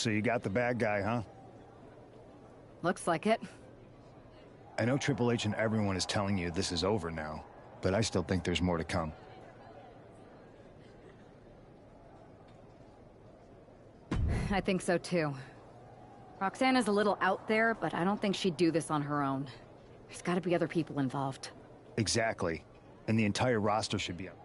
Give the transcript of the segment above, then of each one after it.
So you got the bad guy, huh? Looks like it. I know Triple H and everyone is telling you this is over now, but I still think there's more to come. I think so too. Roxanne is a little out there, but I don't think she'd do this on her own. There's gotta be other people involved. Exactly. And the entire roster should be up.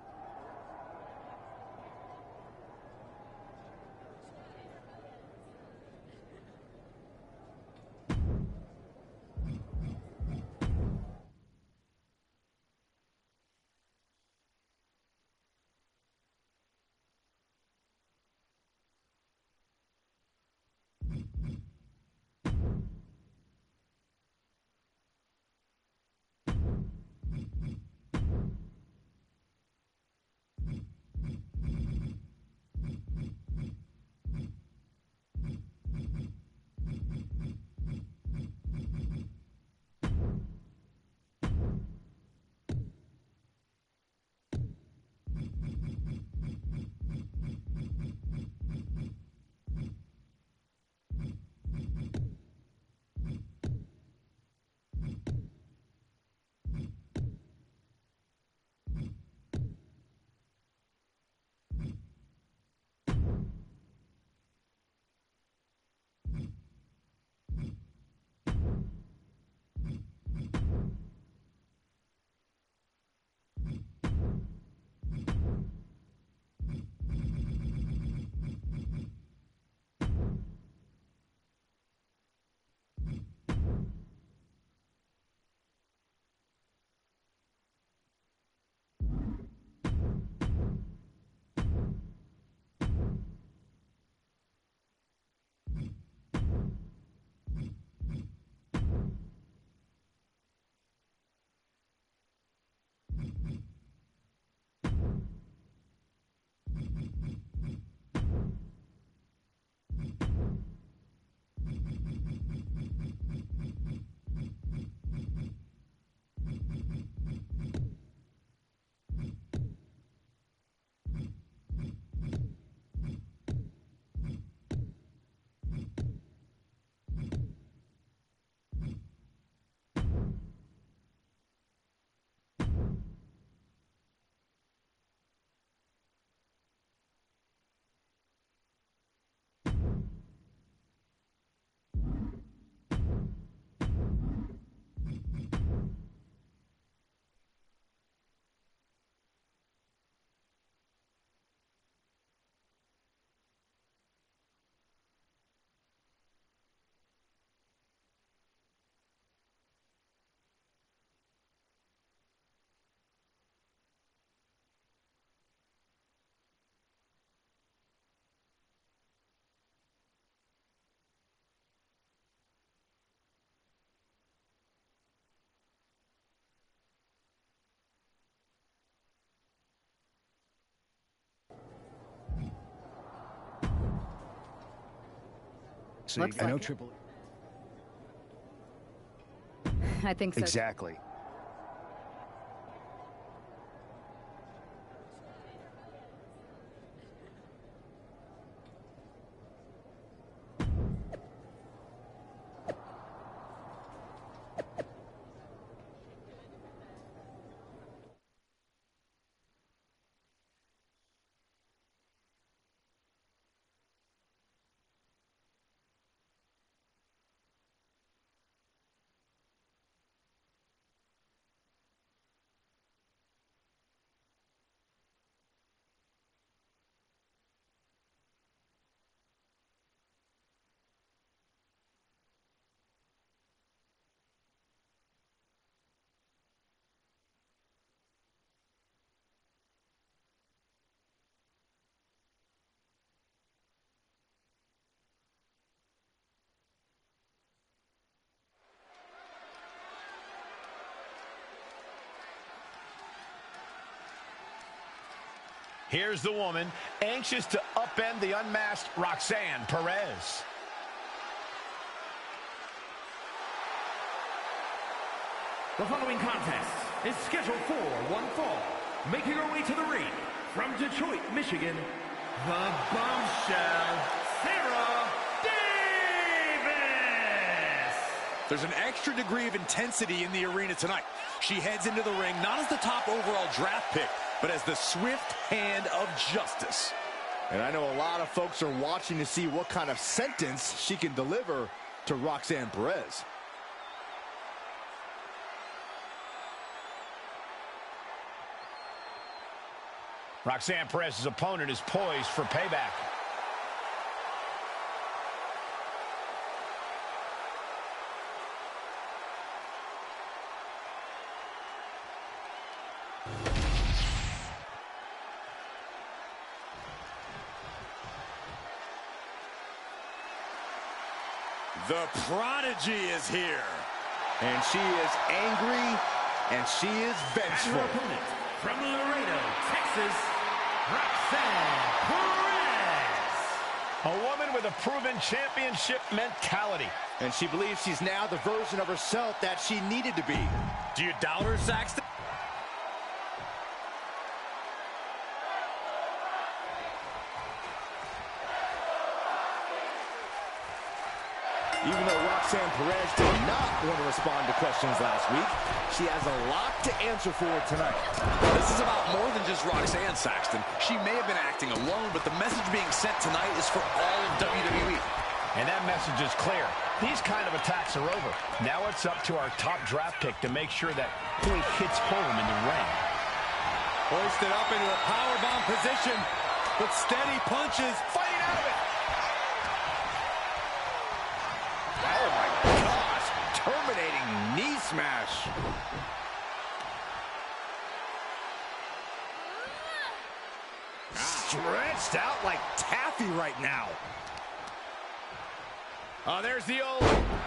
So Looks I know like it. Triple I think so. Exactly. Here's the woman, anxious to upend the unmasked Roxanne Perez. The following contest is scheduled for one fall. Making her way to the ring from Detroit, Michigan, the Bombshell, Sarah Davis. There's an extra degree of intensity in the arena tonight. She heads into the ring not as the top overall draft pick, but as the swift hand of justice. And I know a lot of folks are watching to see what kind of sentence she can deliver to Roxanne Perez. Roxanne Perez's opponent is poised for payback. The prodigy is here. And she is angry, and she is vengeful. Her opponent from Laredo, Texas, Roxanne Perez. A woman with a proven championship mentality. And she believes she's now the version of herself that she needed to be. Do you doubt her, Saxton? Even though Roxanne Perez did not want to respond to questions last week, she has a lot to answer for tonight. This is about more than just Roxanne, Saxton. She may have been acting alone, but the message being sent tonight is for all of WWE. And that message is clear. These kind of attacks are over. Now it's up to our top draft pick to make sure that point hits home in the ring. Hoisted up into a powerbomb position, but steady punches. Fighting out of it. Oh my gosh, terminating knee smash. Stretched out like taffy right now. Oh, there's the old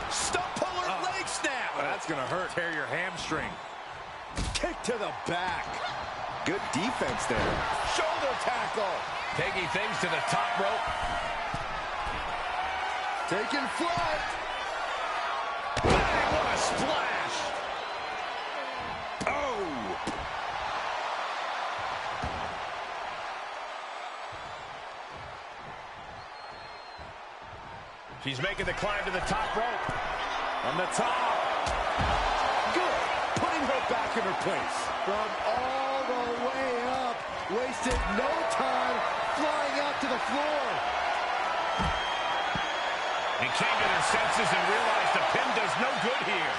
stump puller leg snap. That's gonna hurt. Tear your hamstring. Kick to the back. Good defense there. Shoulder tackle. Taking things to the top rope. Taking flight. Bang, what a splash. Oh. She's making the climb to the top rope. On the top. Good. Putting her back in her place. From all the way up. Wasted no time flying out to the floor. And came to their senses and realized the pin does no good here.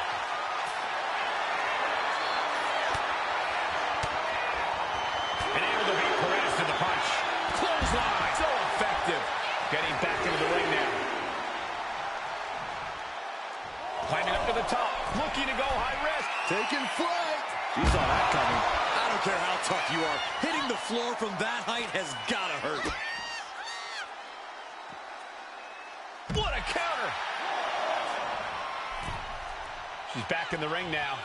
And able to beat Perez to the punch. Clothesline. So effective. Getting back into the ring now. Climbing up to the top. Looking to go high risk. Taking flight. She saw that coming. I don't care how tough you are. Hitting the floor from that height has got to hurt. What a counter. She's back in the ring now.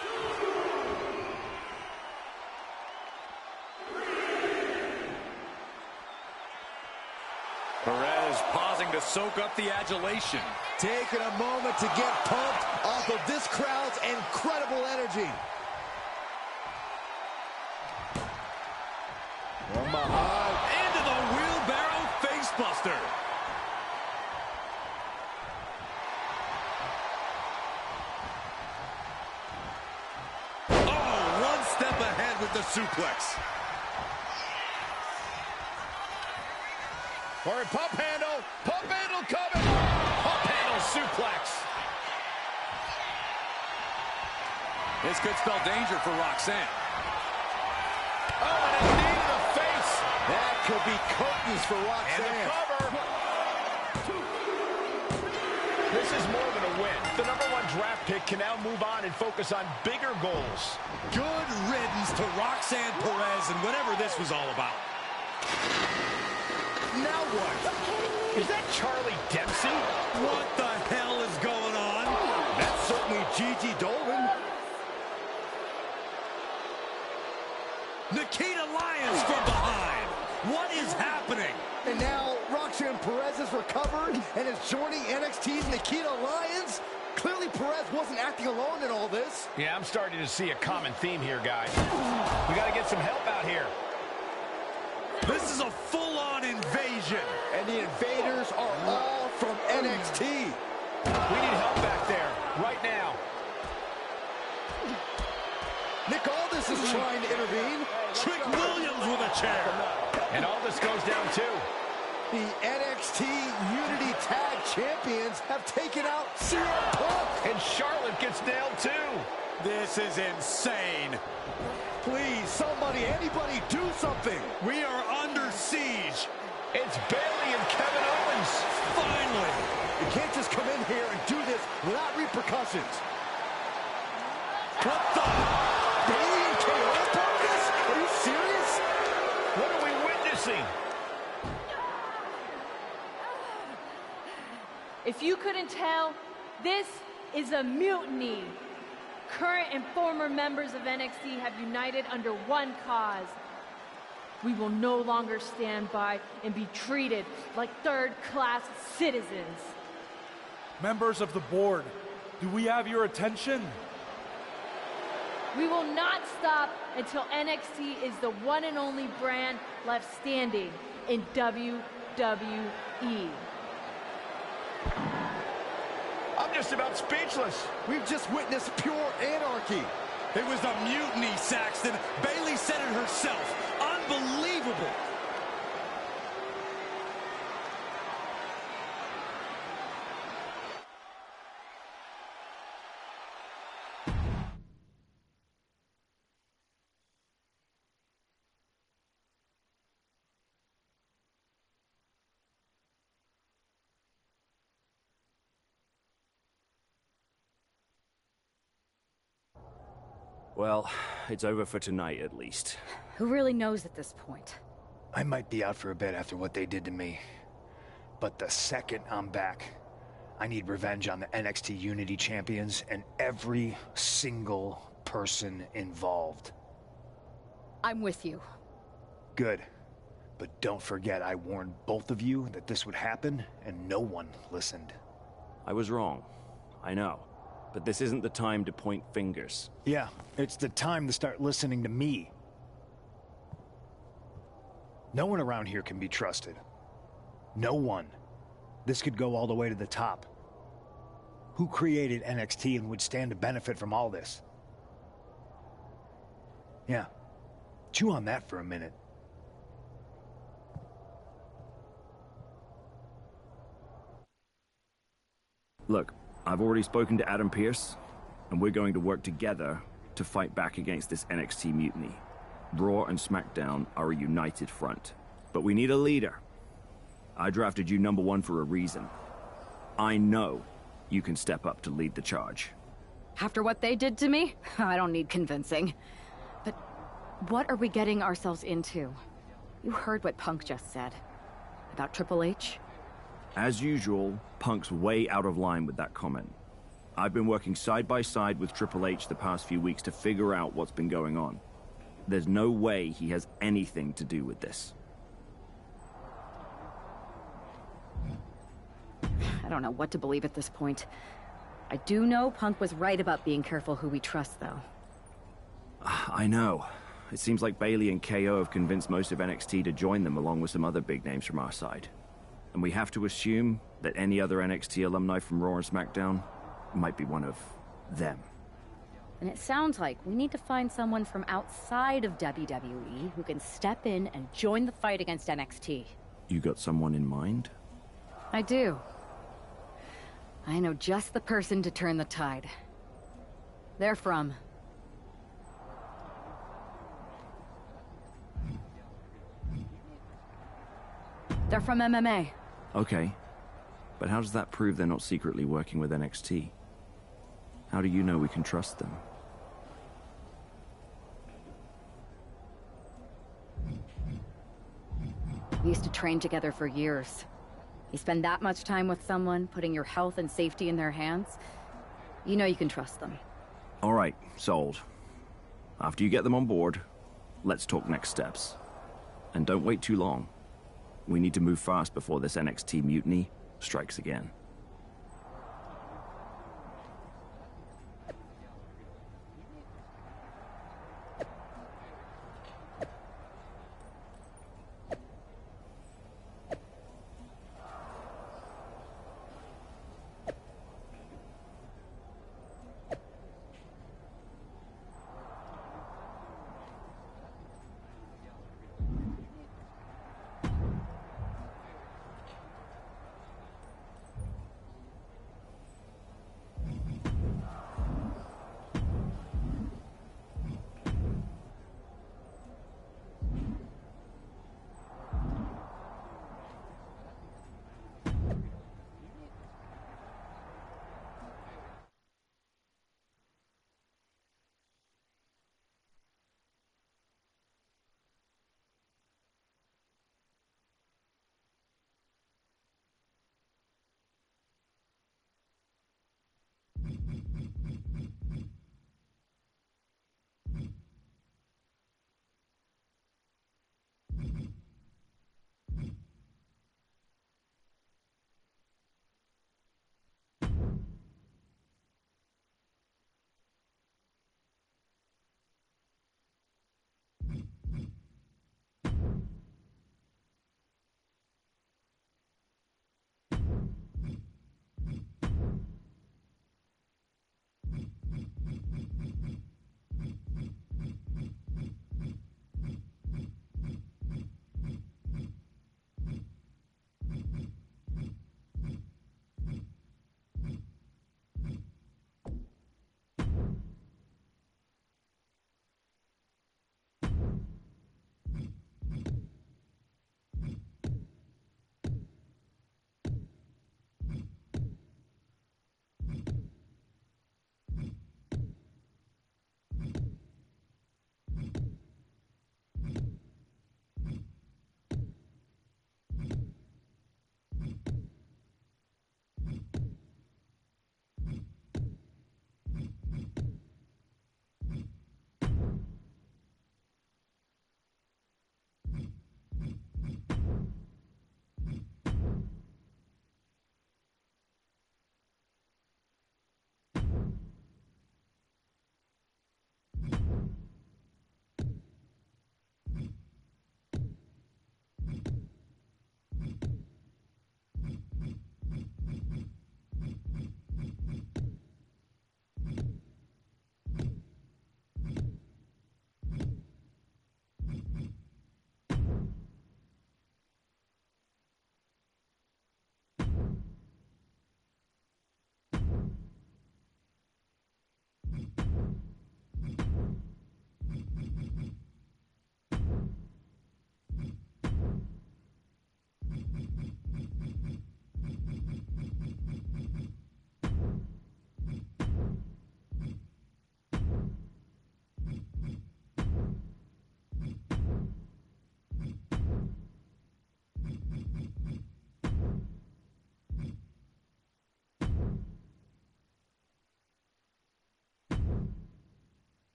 Perez pausing to soak up the adulation. Taking a moment to get pumped off of this crowd's incredible energy. From behind. Into the wheelbarrow facebuster. Oh, one step ahead with the suplex. Or a pump handle. Pump handle coming. Pump handle suplex. This could spell danger for Roxanne. Oh, and a knee to the face. That could be curtains for And Roxanne. the cover. This is more than a win. The #1 draft pick can now move on and focus on bigger goals. Good riddance to Roxanne Perez and whatever this was all about. Now what? Is that Charlie Dempsey? What the hell is going on? That's certainly Gigi Dolan. Nikita Lyons from behind. What is happening? And now Roxanne Perez has recovered and is joining NXT's Nikita Lyons. Clearly Perez wasn't acting alone in all this. Yeah, I'm starting to see a common theme here, guys. We got to get some help out here. This is a full-on invasion. And the invaders are all from NXT. We need help back there, right now. Who's trying to intervene? Trick Williams with a chair. And all this goes down, too. The NXT Unity Tag Champions have taken out CM Punk. And Charlotte gets nailed, too. This is insane. Please, somebody, anybody, do something. We are under siege. It's Bayley and Kevin Owens. Finally. You can't just come in here and do this without repercussions. What the? Bayley and KO part of this? Are you serious? What are we witnessing? If you couldn't tell, this is a mutiny. Current and former members of NXT have united under one cause. We will no longer stand by and be treated like third-class citizens. Members of the board, do we have your attention? We will not stop until NXT is the one and only brand left standing in WWE. I'm just about speechless. We've just witnessed pure anarchy. It was a mutiny, Saxton. Bayley said it herself. Unbelievable. Well, it's over for tonight, at least. Who really knows at this point? I might be out for a bit after what they did to me. But the second I'm back, I need revenge on the NXT Unity Champions and every single person involved. I'm with you. Good. But don't forget I warned both of you that this would happen, and no one listened. I was wrong. I know. But this isn't the time to point fingers. Yeah, it's the time to start listening to me. No one around here can be trusted. No one. This could go all the way to the top. Who created NXT and would stand to benefit from all this? Yeah. Chew on that for a minute. Look, I've already spoken to Adam Pearce, and we're going to work together to fight back against this NXT mutiny. Raw and SmackDown are a united front. But we need a leader. I drafted you #1 for a reason. I know you can step up to lead the charge. After what they did to me, I don't need convincing. But what are we getting ourselves into? You heard what Punk just said. About Triple H? As usual, Punk's way out of line with that comment. I've been working side by side with Triple H the past few weeks to figure out what's been going on. There's no way he has anything to do with this. I don't know what to believe at this point. I do know Punk was right about being careful who we trust, though. I know. It seems like Bayley and KO have convinced most of NXT to join them along with some other big names from our side. And we have to assume that any other NXT alumni from Raw and SmackDown might be one of them. And it sounds like we need to find someone from outside of WWE who can step in and join the fight against NXT. You got someone in mind? I do. I know just the person to turn the tide. They're from... They're from MMA. Okay. But how does that prove they're not secretly working with NXT? How do you know we can trust them? We used to train together for years. You spend that much time with someone, putting your health and safety in their hands, you know you can trust them. All right, sold. After you get them on board, let's talk next steps. And don't wait too long. We need to move fast before this NXT mutiny strikes again.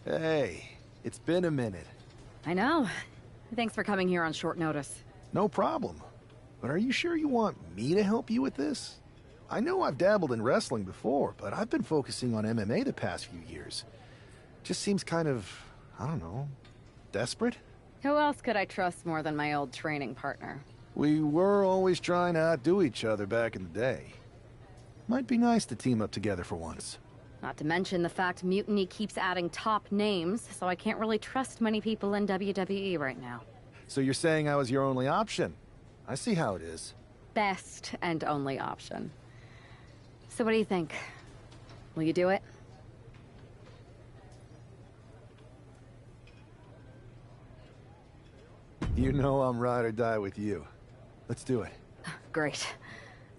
Hey, it's been a minute. I know. Thanks for coming here on short notice. No problem. But are you sure you want me to help you with this? I know I've dabbled in wrestling before, but I've been focusing on MMA the past few years. Just seems kind of, I don't know, desperate? Who else could I trust more than my old training partner? We were always trying to outdo each other back in the day. Might be nice to team up together for once. Not to mention the fact Mutiny keeps adding top names, so I can't really trust many people in WWE right now. So you're saying I was your only option? I see how it is. Best and only option. So what do you think? Will you do it? You know I'm ride or die with you. Let's do it. Great.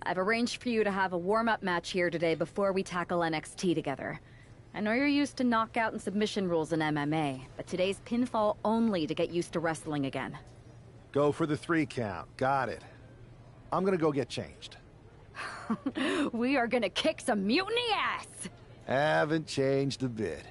I've arranged for you to have a warm-up match here today before we tackle NXT together. I know you're used to knockout and submission rules in MMA, but today's pinfall only to get used to wrestling again. Go for the 3 count. Got it. I'm gonna go get changed. We are gonna kick some Mutiny ass! Haven't changed a bit.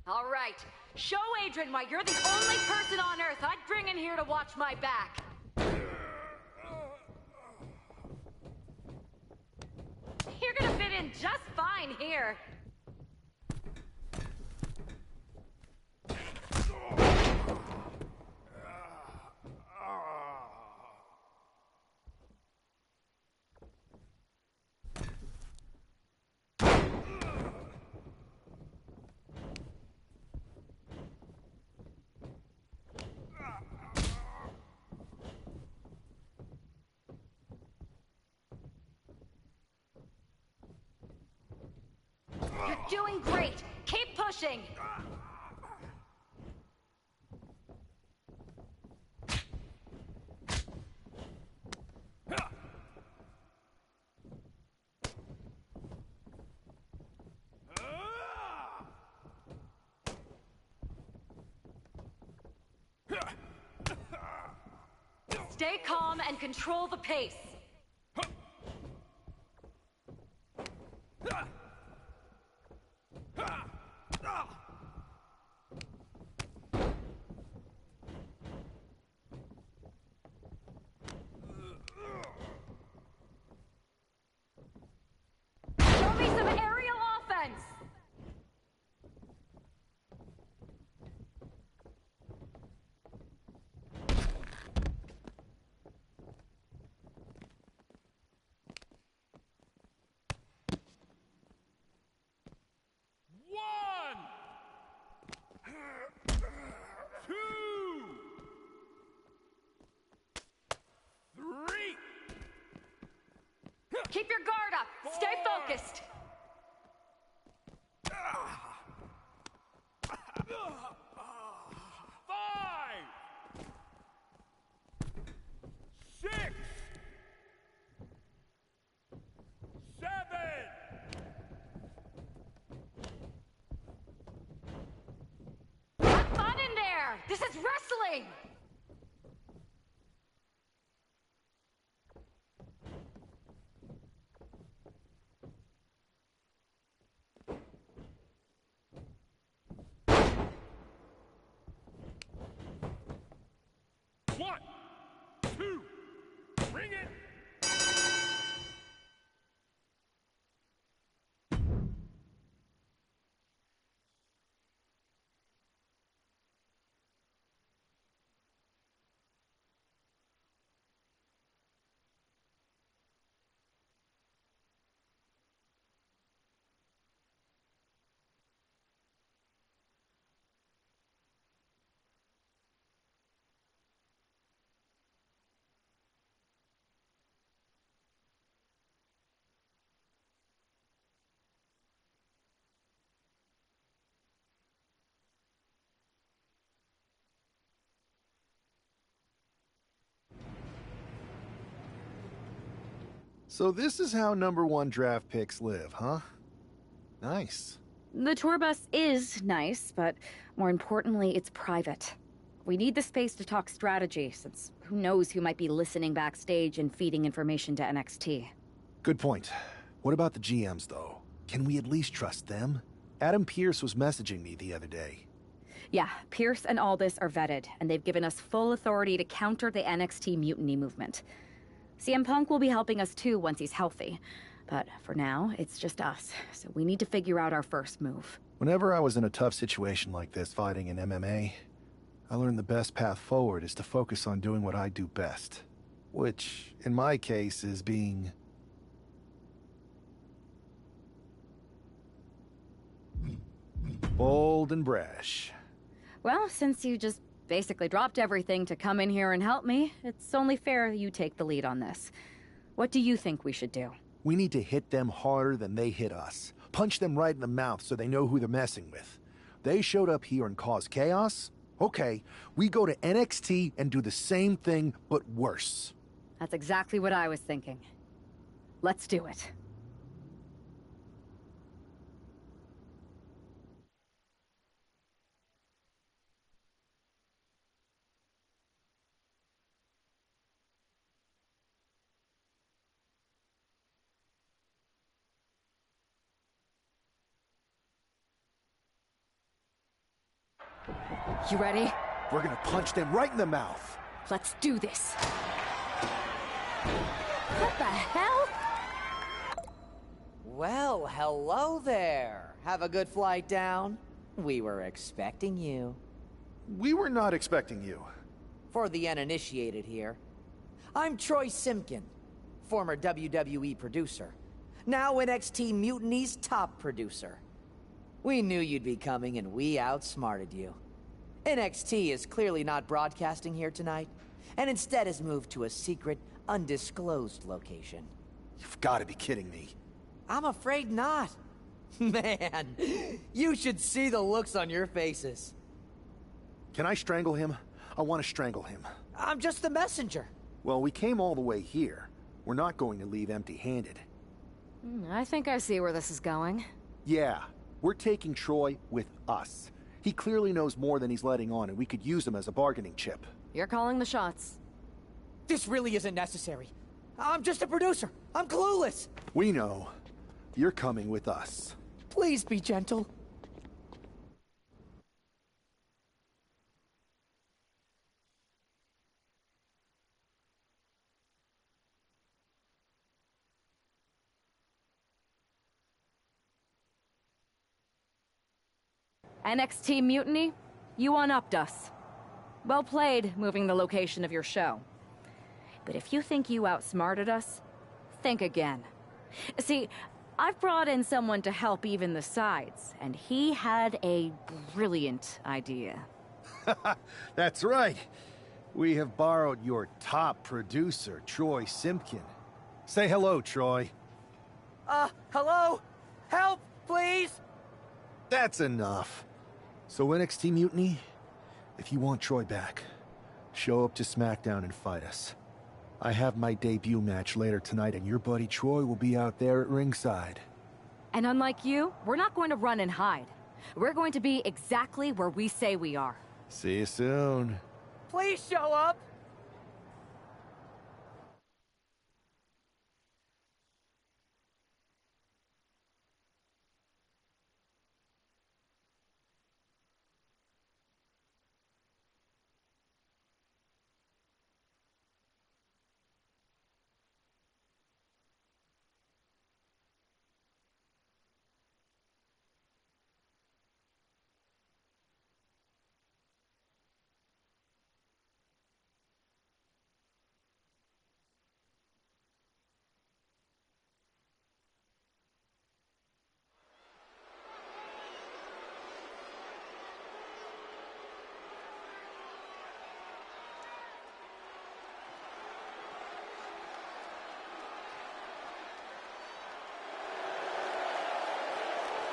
All right. Show Adrian why you're the only person on Earth I'd bring in here to watch my back. You're gonna fit in just fine here. You're doing great. Keep pushing. Stay calm and control the pace. Show me some aerial offense! One! Two! Three! Keep your guard up! Stay focused! Five! Six! Seven! Have fun in there! This is wrestling! One! Two! Bring it! So this is how #1 draft picks live, huh? Nice. The tour bus is nice, but more importantly, it's private. We need the space to talk strategy, since who knows who might be listening backstage and feeding information to NXT. Good point. What about the GMs, though? Can we at least trust them? Adam Pearce was messaging me the other day. Yeah, Pierce and Aldis are vetted, and they've given us full authority to counter the NXT mutiny movement. CM Punk will be helping us too once he's healthy. But for now, it's just us, so we need to figure out our first move. Whenever I was in a tough situation like this fighting in MMA, I learned the best path forward is to focus on doing what I do best. Which, in my case, is being... bold and brash. Well, since you just basically dropped everything to come in here and help me, it's only fair you take the lead on this. What do you think we should do? We need to hit them harder than they hit us. Punch them right in the mouth so they know who they're messing with. They showed up here and caused chaos? Okay, we go to NXT and do the same thing, but worse. That's exactly what I was thinking. Let's do it. You ready? We're gonna punch them right in the mouth. Let's do this. What the hell? Well, hello there. Have a good flight down. We were expecting you. We were not expecting you. For the uninitiated here, I'm Troy Simpkin, former WWE producer, now NXT Mutiny's top producer. We knew you'd be coming and we outsmarted you. NXT is clearly not broadcasting here tonight, and instead has moved to a secret, undisclosed location. You've got to be kidding me. I'm afraid not. Man, you should see the looks on your faces. Can I strangle him? I want to strangle him. I'm just the messenger. Well, we came all the way here. We're not going to leave empty-handed. I think I see where this is going. Yeah, we're taking Troy with us. He clearly knows more than he's letting on, and we could use him as a bargaining chip. You're calling the shots. This really isn't necessary. I'm just a producer. I'm clueless. We know. You're coming with us. Please be gentle. NXT Mutiny, you one-upped us. Well played, moving the location of your show. But if you think you outsmarted us, think again. See, I've brought in someone to help even the sides, and he had a brilliant idea. That's right. We have borrowed your top producer, Troy Simpkin. Say hello, Troy. Hello? Help, please? That's enough. So NXT Mutiny, if you want Troy back, show up to SmackDown and fight us. I have my debut match later tonight, and your buddy Troy will be out there at ringside. And unlike you, we're not going to run and hide. We're going to be exactly where we say we are. See you soon. Please show up.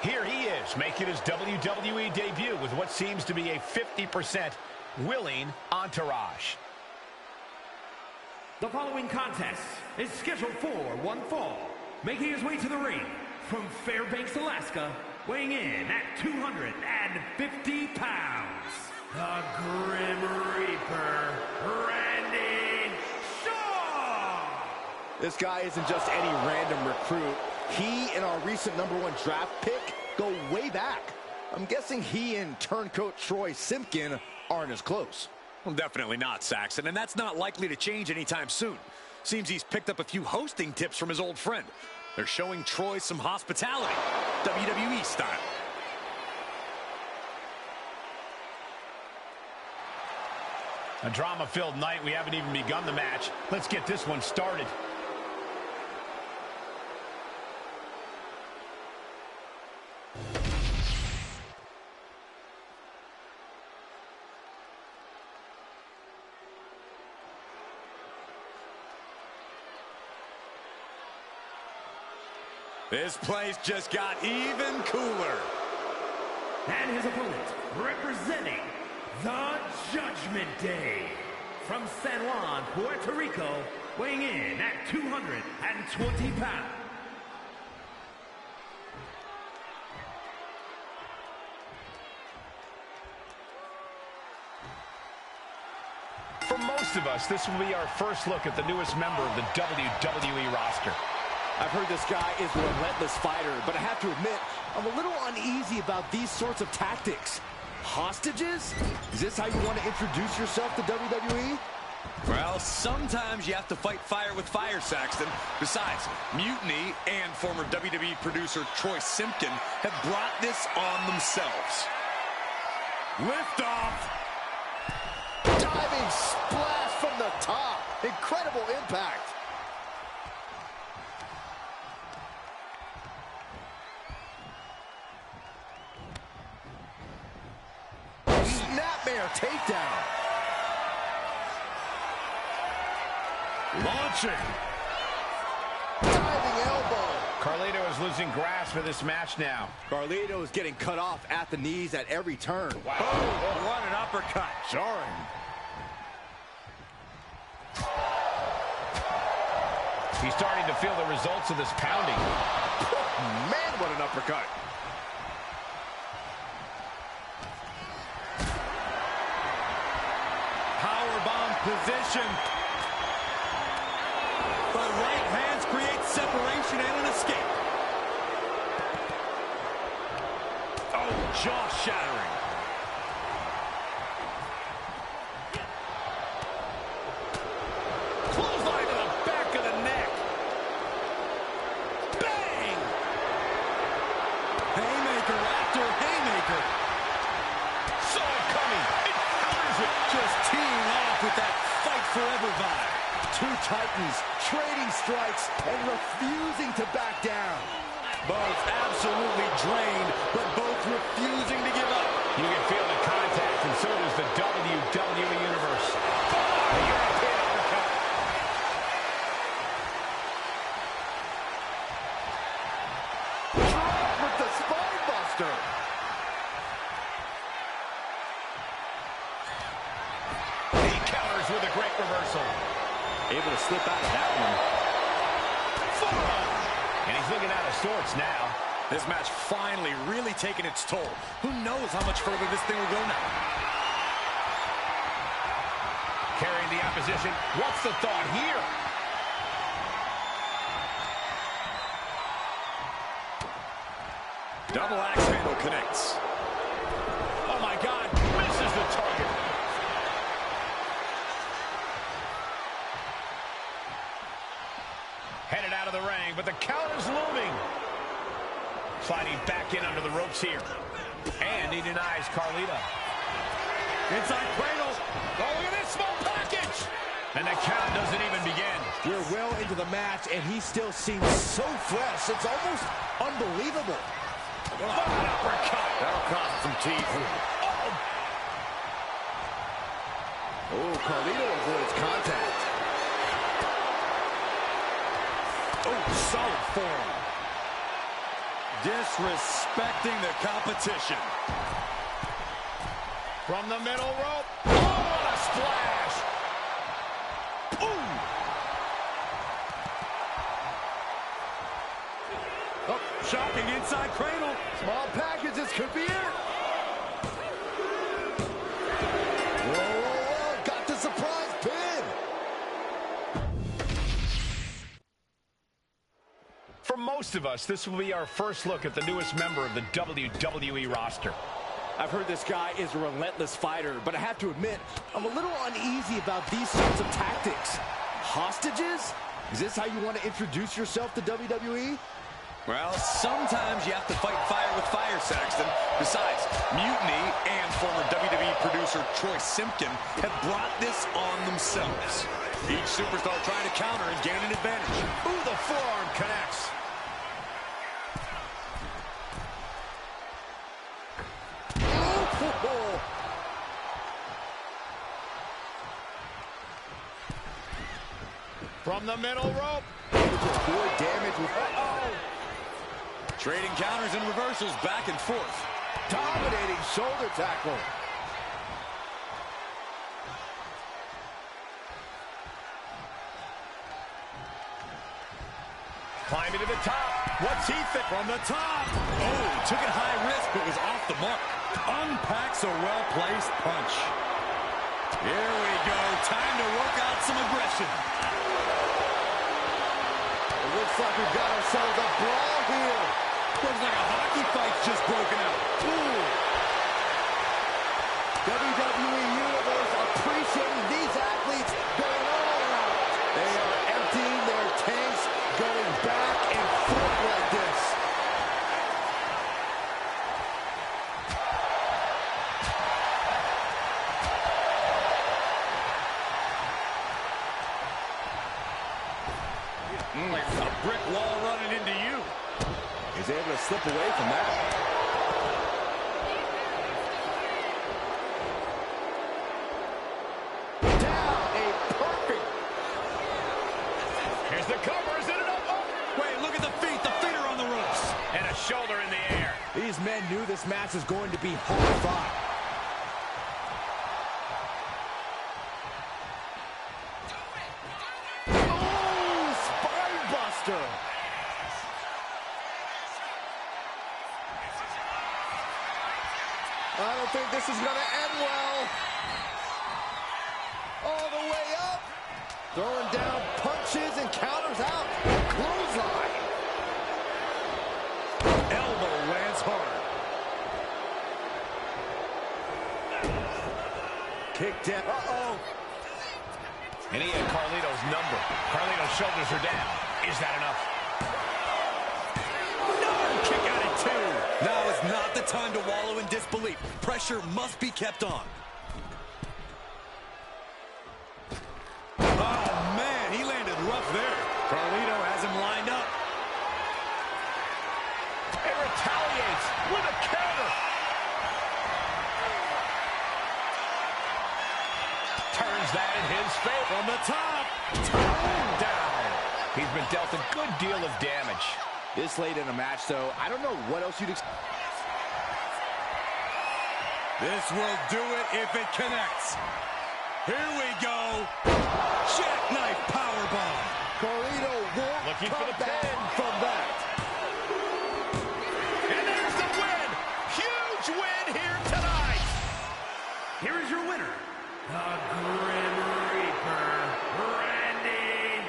Here he is, making his WWE debut with what seems to be a 50% willing entourage. The following contest is scheduled for one fall. Making his way to the ring from Fairbanks, Alaska, weighing in at 250 pounds, the Grim Reaper, Randy Shaw! This guy isn't just any random recruit. He and our recent #1 draft pick go way back. I'm guessing he and turncoat Troy Simpkin aren't as close. Well, definitely not, Saxon, and that's not likely to change anytime soon. Seems he's picked up a few hosting tips from his old friend. They're showing Troy some hospitality, WWE style. A drama-filled night. We haven't even begun the match. Let's get this one started. This place just got even cooler. And his opponent, representing the Judgment Day, from San Juan, Puerto Rico, weighing in at 220 pounds. For most of us, this will be our first look at the newest member of the WWE roster. I've heard this guy is a relentless fighter, but I have to admit, I'm a little uneasy about these sorts of tactics. Hostages? Is this how you want to introduce yourself to WWE? Well, sometimes you have to fight fire with fire, Saxton. Besides, Mutiny and former WWE producer Troy Simpkin have brought this on themselves. Liftoff! Diving splash from the top. Incredible impact. Snapmare takedown. Launching. Diving elbow. Carlito is losing grasp of this match now. Carlito is getting cut off at the knees at every turn. Wow. Oh, what an uppercut. Jarring. He's starting to feel the results of this pounding. Man, what an uppercut. Powerbomb position. The right hands create separation and an escape. Oh, jaw-shattering. Clothesline to the back of the neck. Bang! Haymaker after haymaker. Saw it coming. It counters it. Just teeing off with that fight forever vibe. Two titans trading strikes and refusing to back down. Both absolutely drained, but both refusing to give up. You can feel the contact, and so does the WWE Universe. Oh, European uppercut. Drop with the spine buster. He counters with a great reversal. Able to slip out of that one. Forearm. And he's looking out of sorts now. This match finally really taking its toll. Who knows how much further this thing will go now? Carrying the opposition. What's the thought here? Double axe handle connects. Oh, my God. Misses the target. Headed out of the ring, but the counter's looming. Sliding back in under the ropes here. And he denies Carlito. Inside cradle. Oh, look at this small package. And the count doesn't even begin. We're well into the match, and he still seems so fresh. It's almost unbelievable. What an uppercut. That'll cost some teeth. Oh, Carlito avoids contact. Oh, solid form. Disrespecting the competition. From the middle rope. Oh, what a splash. Ooh. Oh, shocking inside cradle. Small packages could be it. Whoa, got the surprise pin. For most of us, this will be our first look at the newest member of the WWE roster. I've heard this guy is a relentless fighter, but I have to admit, I'm a little uneasy about these sorts of tactics. Hostages? Is this how you want to introduce yourself to WWE? Well, sometimes you have to fight fire with fire, Saxton. Besides, Mutiny and former WWE producer Troy Simpkin have brought this on themselves. Each superstar trying to counter and gain an advantage. Ooh, the forearm connects. From the middle rope. Able to avoid damage with... Trading counters and reversals back and forth. Dominating shoulder tackle. Climbing to the top. What's he think? From the top. Oh, took it high risk, but was off the mark. Unpacks a well-placed punch. Here we go. Time to work out some aggression. It looks like we've got ourselves a brawl here. Looks like a hockey fight's just broken out. Ooh. slip away from that. Here's the cover. Is it enough? Oh. Wait, look at the feet. The feet are on the ropes. And a shoulder in the air. These men knew this match was going to be hard fought. Oh, spine buster. I don't think this is going to end well. All the way up. Throwing down punches and counters out. Clothesline. Elbow lands hard. Kick down. Uh-oh. And he had Carlito's number. Carlito's shoulders are down. Is that enough? No! Kick out at 2. Now is not the time to wallow in disbelief. Pressure must be kept on. Rough there. Carlito has him lined up. And retaliates with a counter. Turns that in his favor. From the top. Down. He's been dealt a good deal of damage. This late in a match, though, I don't know what else you'd expect. This will do it if it connects. Here we go. Jackknife powerbomb. Carlito won't looking come for the back pin from that. And there's the win. Huge win here tonight. Here is your winner, the Grim Reaper, Randy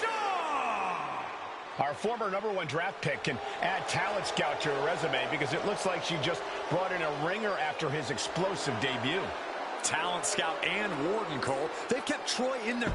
Shaw. Our former #1 draft pick can add talent scout to her resume because it looks like she just brought in a ringer after his explosive debut. Talent scout and Warden, Cole. They've kept Troy in there.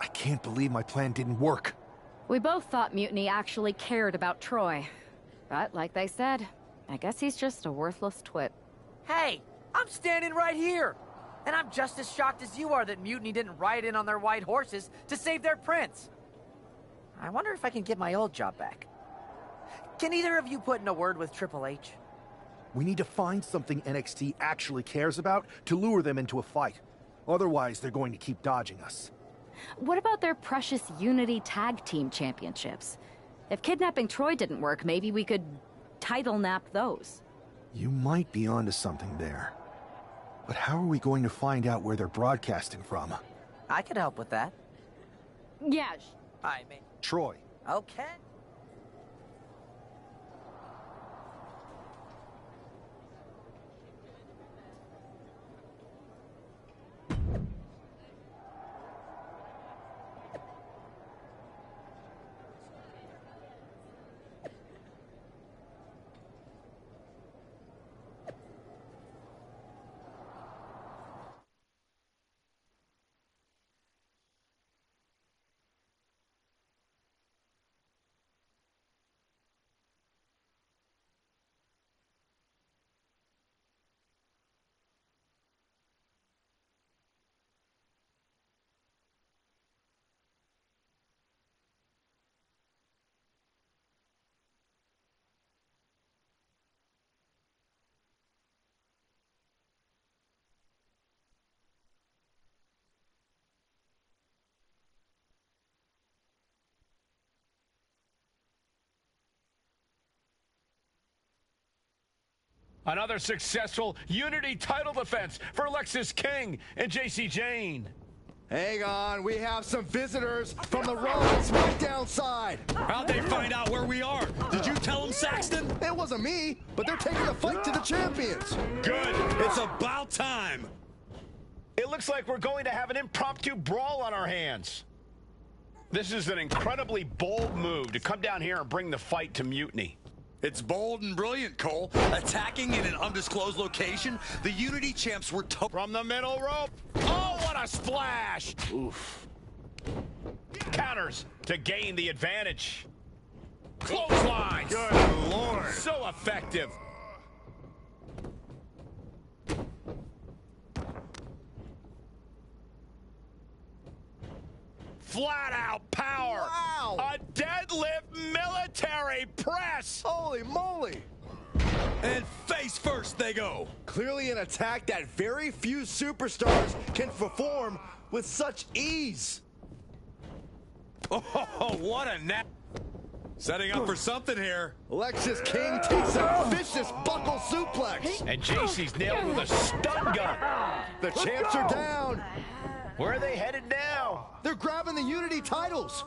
I can't believe my plan didn't work. We both thought Mutiny actually cared about Troy. But like they said, I guess he's just a worthless twit. Hey, I'm standing right here. And I'm just as shocked as you are that Mutiny didn't ride in on their white horses to save their prince. I wonder if I can get my old job back. Can either of you put in a word with Triple H? We need to find something NXT actually cares about to lure them into a fight. Otherwise, they're going to keep dodging us. What about their precious Unity Tag Team Championships? If kidnapping Troy didn't work, maybe we could title nap those. You might be onto something there. But how are we going to find out where they're broadcasting from? I could help with that. Yeah. I mean... Troy. Okay. Another successful Unity title defense for Alexis King and JC Jane. Hang on, we have some visitors from the Raw and SmackDown side. How'd they find out where we are? Did you tell them, Saxton? It wasn't me, but they're taking the fight to the champions. Good. It's about time. It looks like we're going to have an impromptu brawl on our hands. This is an incredibly bold move to come down here and bring the fight to Mutiny. It's bold and brilliant, Cole. Attacking in an undisclosed location, the Unity champs were from the middle rope. Oh, what a splash! Oof. Counters to gain the advantage. Clotheslines. Good Lord. So effective. Flat out power. Wow. A deadlift military press. Holy moly. And face first they go. Clearly an attack that very few superstars can perform with such ease. Oh, what a net. Setting up for something here. Alexis King takes a vicious buckle suplex. And JC's nailed with a stun gun. The champs are down. Where are they headed now? They're grabbing the Unity titles.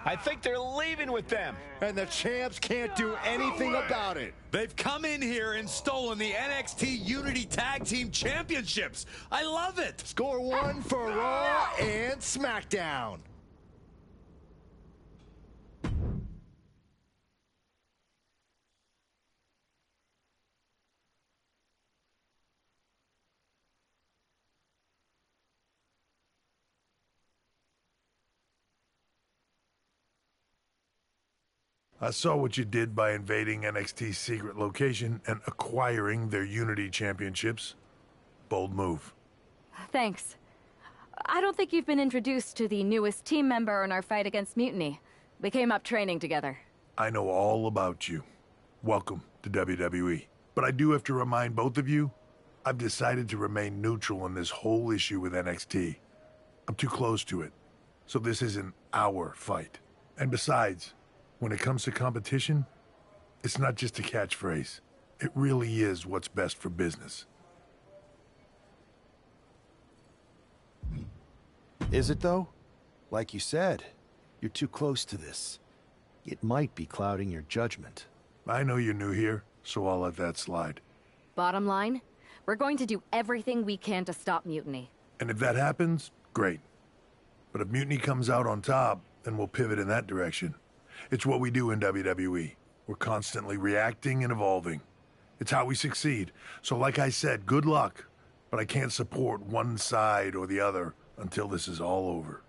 I think they're leaving with them. And the champs can't do anything about it. They've come in here and stolen the NXT Unity Tag Team Championships. I love it. Score one for Raw and SmackDown. I saw what you did by invading NXT's secret location and acquiring their Unity championships. Bold move. Thanks. I don't think you've been introduced to the newest team member in our fight against Mutiny. We came up training together. I know all about you. Welcome to WWE. But I do have to remind both of you, I've decided to remain neutral in this whole issue with NXT. I'm too close to it, so this isn't our fight. And besides, when it comes to competition, it's not just a catchphrase. It really is what's best for business. Is it, though? Like you said, you're too close to this. It might be clouding your judgment. I know you're new here, so I'll let that slide. Bottom line, we're going to do everything we can to stop Mutiny. And if that happens, great. But if Mutiny comes out on top, then we'll pivot in that direction. It's what we do in WWE. We're constantly reacting and evolving. It's how we succeed. So like I said, good luck. But I can't support one side or the other until this is all over.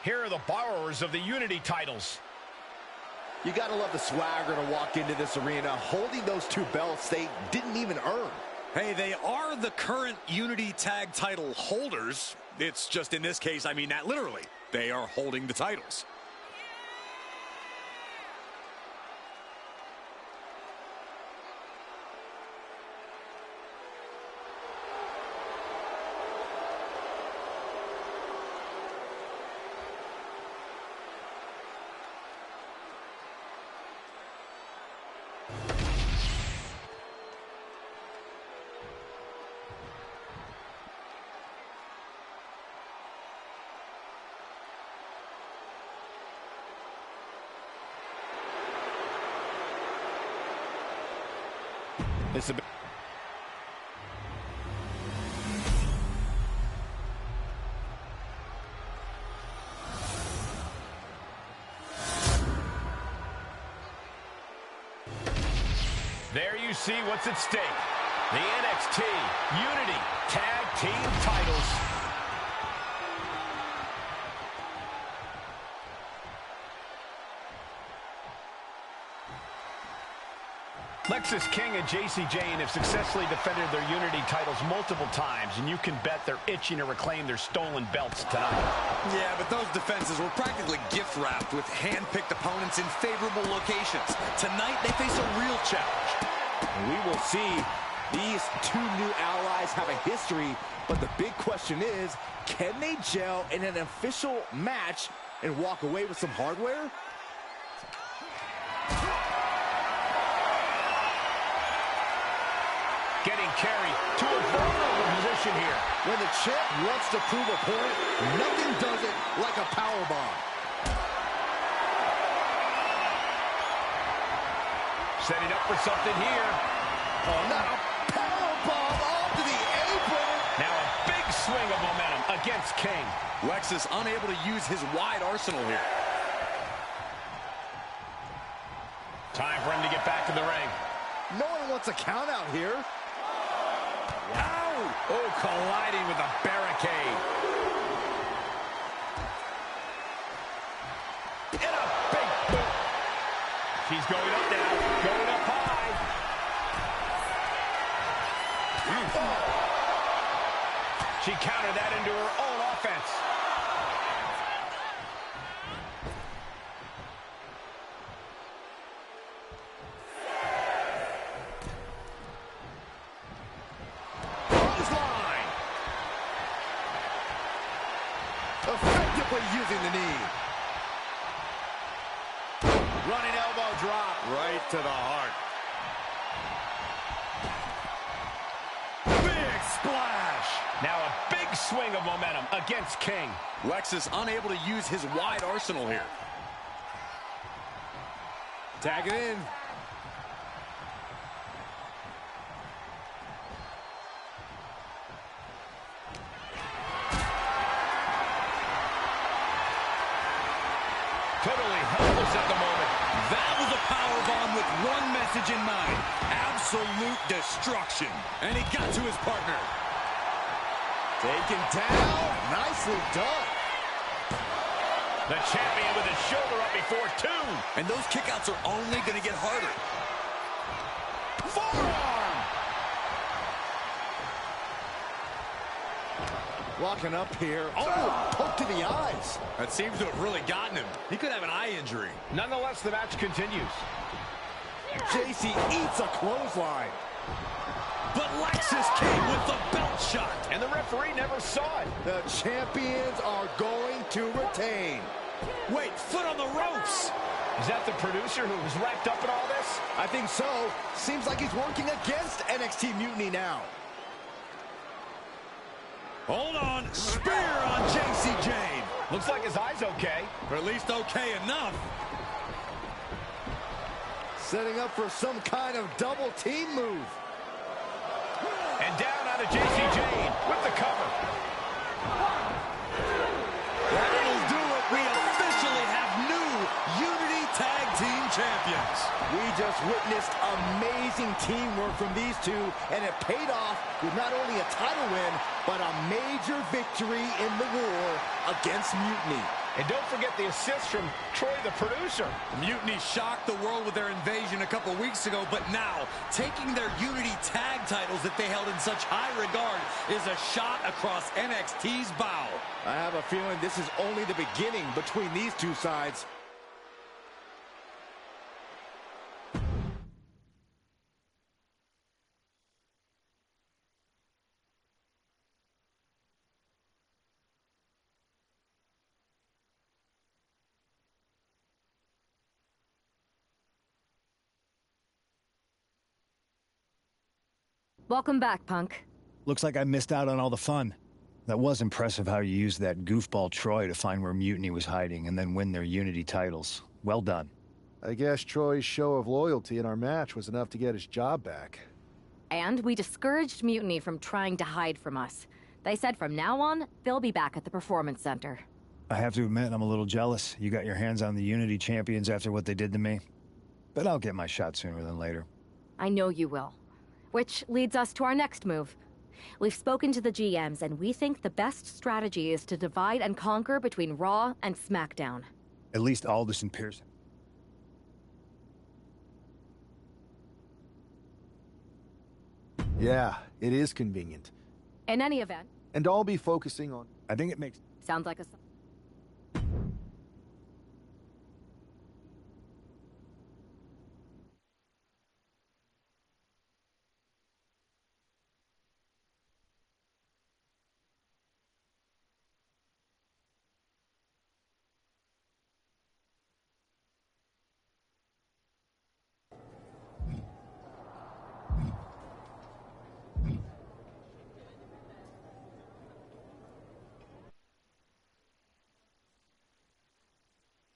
Here are the borrowers of the Unity titles. You gotta love the swagger to walk into this arena holding those two belts they didn't even earn. Hey, they are the current Unity Tag title holders. It's just in this case, I mean that literally. They are holding the titles. It's a There you see what's at stake. The NXT Unity Tag Team titles. Lexis King and JC Jane have successfully defended their Unity titles multiple times, and you can bet they're itching to reclaim their stolen belts tonight. Yeah, but those defenses were practically gift-wrapped with hand-picked opponents in favorable locations. Tonight, they face a real challenge. We will see. These two new allies have a history, but the big question is, can they gel in an official match and walk away with some hardware? Getting carried to a vulnerable position here. When the champ wants to prove a point, nothing does it like a powerbomb. Setting up for something here. Oh, not a powerbomb onto the apron. Now a big swing of momentum against King. Lexis unable to use his wide arsenal here. Time for him to get back in the ring. No one wants a count out here. Wow! Oh, colliding with a barricade. And a big boot. She's going up now. Going up high. Oh. She countered that into her own offense. Effectively using the knee. Running elbow drop. Right to the heart. Big splash. Now a big swing of momentum against King. Lexis unable to use his wide arsenal here. Tag it in. Totally helpless at the moment. That was a powerbomb with one message in mind. Absolute destruction. And he got to his partner. Taken down. Nicely done. The champion with his shoulder up before two. And those kickouts are only going to get harder. Forearm. Walking up here. Oh, poke to the eyes. That seems to have really gotten him. He could have an eye injury. Nonetheless, the match continues. JC eats a clothesline. But Lexis King with the belt shot. And the referee never saw it. The champions are going to retain. Wait, foot on the ropes. Is that the producer who was wrapped up in all this? I think so. Seems like he's working against NXT Mutiny now. Hold on. Spear on JC Jane. Looks like his eye's okay. Or at least okay enough. Setting up for some kind of double team move. And down out of JC Jane with the cover. That'll do it. We officially have new Unity Tag Team Champions. We just witnessed amazing teamwork from these two, and it paid off with not only a title win, but a major victory in the war against Mutiny. And don't forget the assist from Troy, the producer. Mutiny shocked the world with their invasion a couple weeks ago, but now, taking their Unity tag titles that they held in such high regard is a shot across NXT's bow. I have a feeling this is only the beginning between these two sides. Welcome back, Punk. Looks like I missed out on all the fun. That was impressive how you used that goofball Troy to find where Mutiny was hiding and then win their Unity titles. Well done. I guess Troy's show of loyalty in our match was enough to get his job back. And we discouraged Mutiny from trying to hide from us. They said from now on, they'll be back at the Performance Center. I have to admit, I'm a little jealous. You got your hands on the Unity champions after what they did to me. But I'll get my shot sooner than later. I know you will. Which leads us to our next move. We've spoken to the GMs, and we think the best strategy is to divide and conquer between Raw and SmackDown. At least Aldous and Pierce. Yeah, it is convenient. In any event... And I'll be focusing on... I think it makes... Sounds like a...